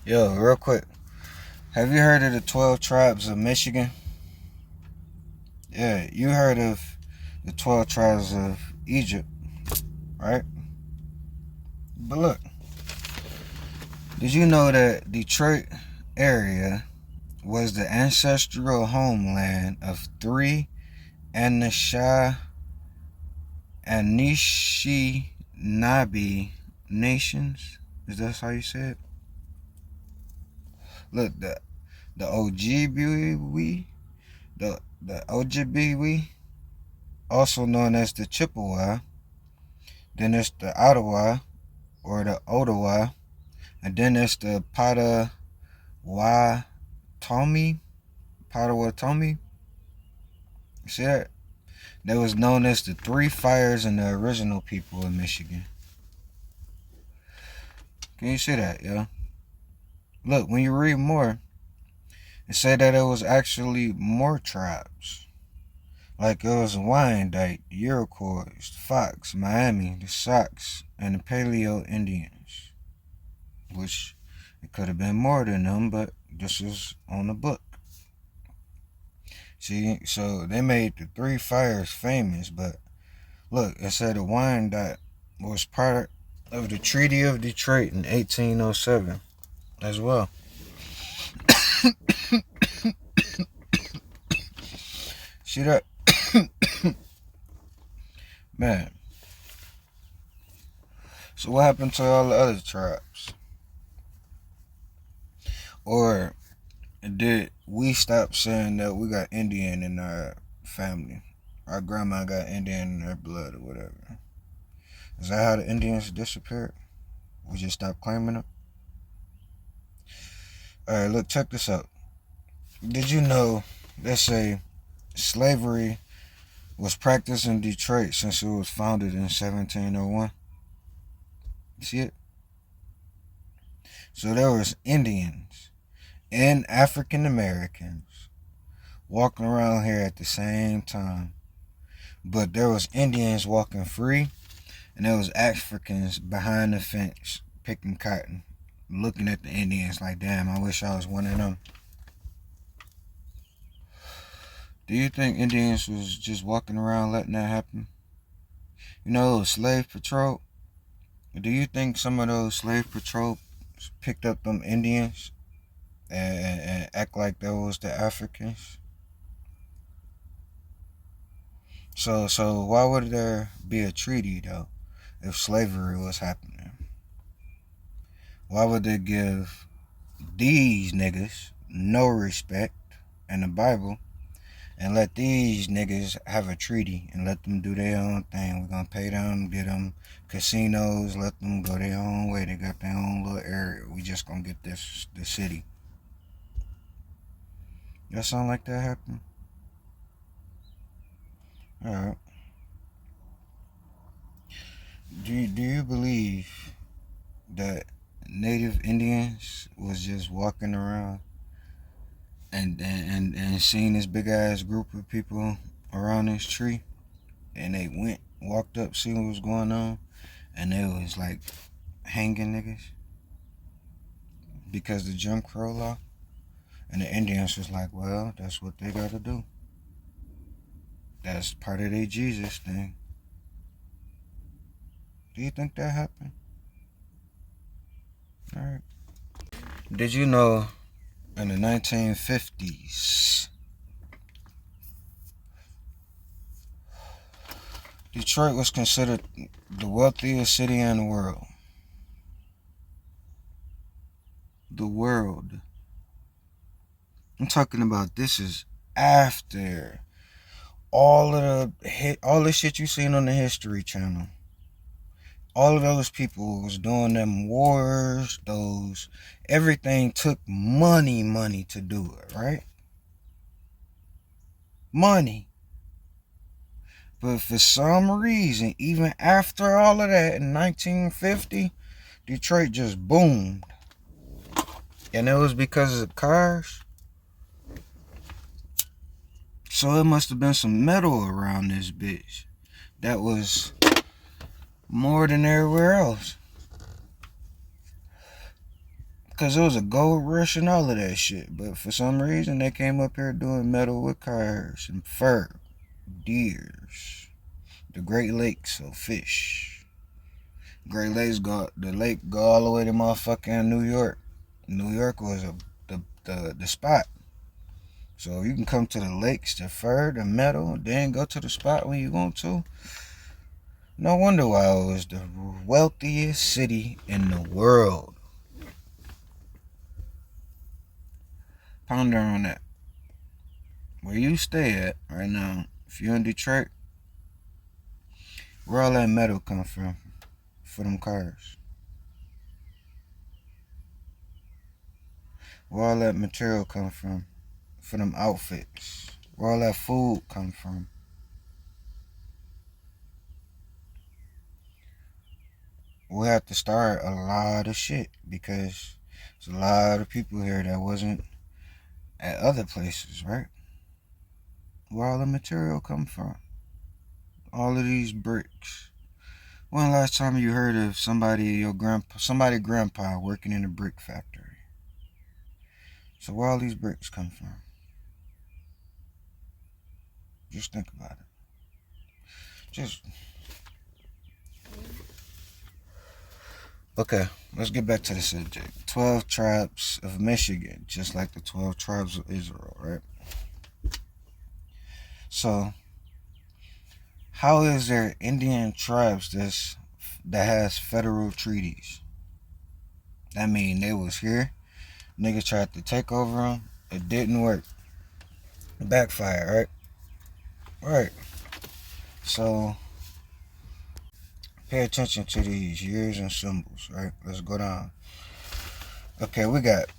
Yo, real quick. Have you heard of the 12 tribes of Michigan? Yeah, you heard of the 12 tribes of Egypt, right? But look, did you know that Detroit area was the ancestral homeland of three Anishinaabe nations? Is that how you say it? Look, the Ojibwe, the Ojibwe, also known as the Chippewa. Then there's the Ottawa or the Ottawa, and then there's the Potawatomi. You see that? That was known as the Three Fires and the original people in Michigan. Can you see that, yo? Look, when you read more, it said that it was actually more tribes. Like it was Wyandite, Iroquois, Fox, Miami, the Sox, and the Paleo Indians. Which it could have been more than them, but this is on the book. See, so they made the Three Fires famous, but look, it said the Wyandite was part of the Treaty of Detroit in 1807 as well. See that? Man. So what happened to all the other tribes? Or did we stop saying that we got Indian in our family? Our grandma got Indian in her blood or whatever. Is that how the Indians disappeared? We just stopped claiming them? Alright, look, check this out. Did you know, let's say, slavery was practiced in Detroit since it was founded in 1701? See it? So there was Indians and African Americans walking around here at the same time. But there was Indians walking free, and there was Africans behind the fence picking cotton, looking at the Indians like, damn, I wish I was one of them. Do you think Indians was just walking around letting that happen? You know, slave patrol. Do you think some of those slave patrols picked up them Indians and act like that was the Africans? So why would there be a treaty though if slavery was happening? Why would they give these niggas no respect in the Bible and let these niggas have a treaty and let them do their own thing? We're gonna pay them, get them casinos, let them go their own way. They got their own little area. We just gonna get the city. That sound like that happened? Alright. Do you believe that native Indians was just walking around and seeing this big ass group of people around this tree, and they walked up, see what was going on, and they was like hanging niggas because the Jim Crow law, and the Indians was like, well, that's what they gotta do. That's part of their Jesus thing. Do you think that happened? Alright. Did you know in the 1950s, Detroit was considered the wealthiest city in the world? The world. I'm talking about this is after all the shit you seen on the History Channel. All of those people was doing them wars, everything took money to do it, right? Money. But for some reason, even after all of that in 1950, Detroit just boomed. And it was because of cars. So it must have been some metal around this bitch that was more than everywhere else. Because it was a gold rush and all of that shit. But for some reason, they came up here doing metal with cars and fur, deers, the Great Lakes of fish. Great Lakes the lake go all the way to motherfucking New York. New York was the spot. So you can come to the lakes, the fur, the metal, then go to the spot when you want to. No wonder why it was the wealthiest city in the world. Ponder on that. Where you stay at right now, if you're in Detroit, where all that metal come from for them cars? Where all that material come from for them outfits? Where all that food come from? We have to start a lot of shit because there's a lot of people here that wasn't at other places, right? Where all the material come from? All of these bricks. When last time you heard of somebody grandpa working in a brick factory? So where all these bricks come from? Just think about it. Just okay. Let's get back to the subject. 12 tribes of Michigan, just like the 12 tribes of Israel, right? So how is there Indian tribes that has federal treaties? That mean they was here. Niggas tried to take over them. It didn't work. It backfired, right? Right. So pay attention to these years and symbols, right? Let's go down. Okay, we got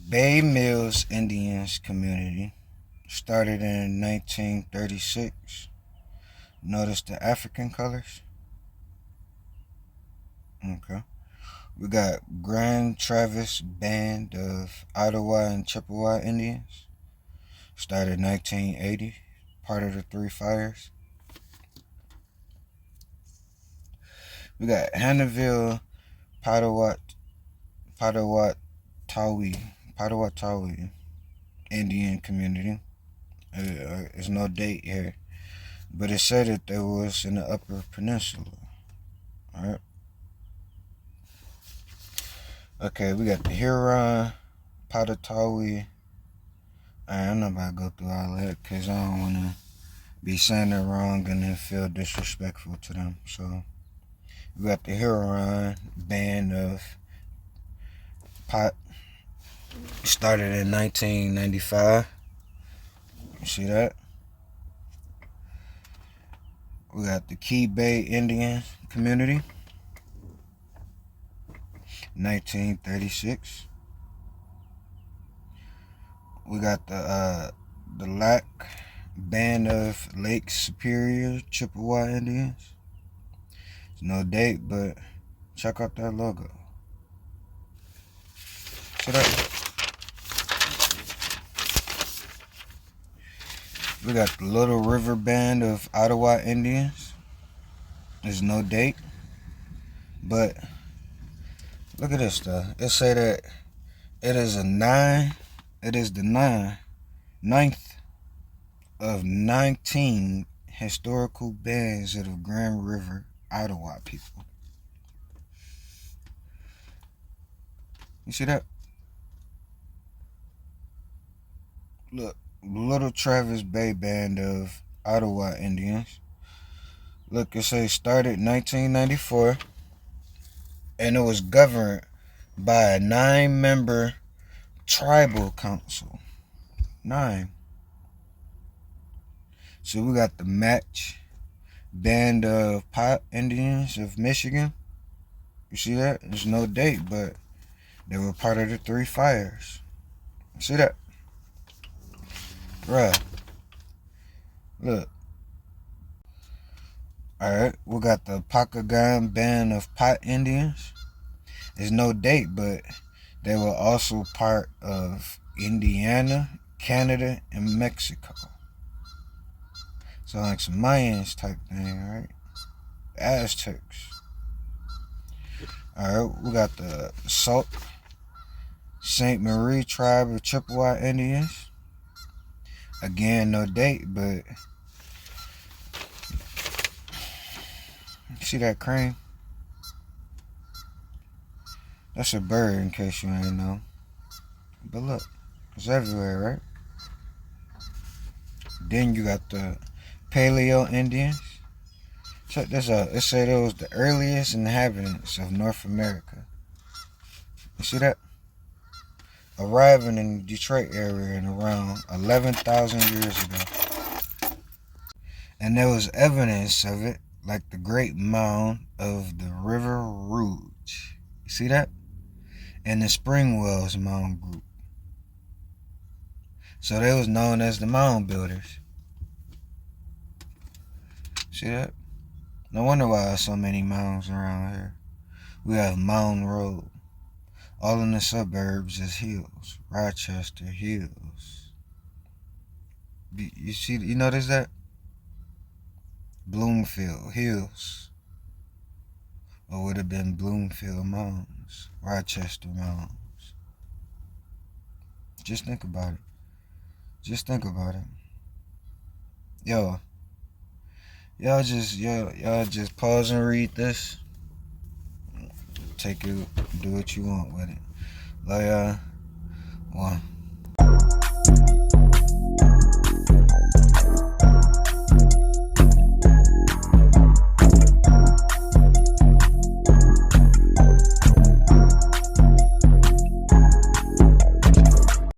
Bay Mills Indians Community. Started in 1936. Notice the African colors? Okay. We got Grand Traverse Band of Ottawa and Chippewa Indians. Started 1980. Part of the Three Fires. We got Hannahville Potawatomi Indian Community. There's no date here, but it said that there was in the Upper Peninsula. Alright. Okay, we got the Huron, Potawatomi. I'm not about to go through all that because I don't want to be saying it wrong and then feel disrespectful to them. So we got the Huron Band of Pot. Started in 1995. You see that? We got the Key Bay Indian Community. 1936. We got the Lac Band of Lake Superior Chippewa Indians. There's no date, but check out that logo. See that? We got the Little River Band of Ottawa Indians. There's no date, but look at this stuff. It say that it is the ninth of 19 historical bands of the Grand River Ottawa people. You see that? Look, Little Traverse Bay Band of Ottawa Indians. Look, it says started 1994, and it was governed by a 9-member tribal council. 9. So we got the Match Band of Pot Indians of Michigan. You see that? There's no date, but they were part of the Three Fires. You see that? Bruh. Look. Alright, we got the Pakagan Band of Pot Indians. There's no date, but they were also part of Indiana, Canada, and Mexico. So like some Mayans type thing, right? Aztecs. Alright, we got the Sauk St. Marie tribe of Chippewa Indians. Again, no date, but see that crane? That's a bird, in case you ain't know. But look, it's everywhere, right? Then you got the Paleo Indians. Check this out. It said it was the earliest inhabitants of North America. You see that? Arriving in the Detroit area in around 11,000 years ago. And there was evidence of it, like the Great Mound of the River Rouge. You see that? And the Springwells Mound Group. So they was known as the mound builders. See that? No wonder why there's so many mounds around here. We have Mound Road. All in the suburbs is hills. Rochester, hills. You see, you notice that? Bloomfield, hills. Or would have been Bloomfield Mounds. Rochester Mounds. Just think about it. Just think about it. Y'all just pause and read this. Take it, do what you want with it. Like, 1.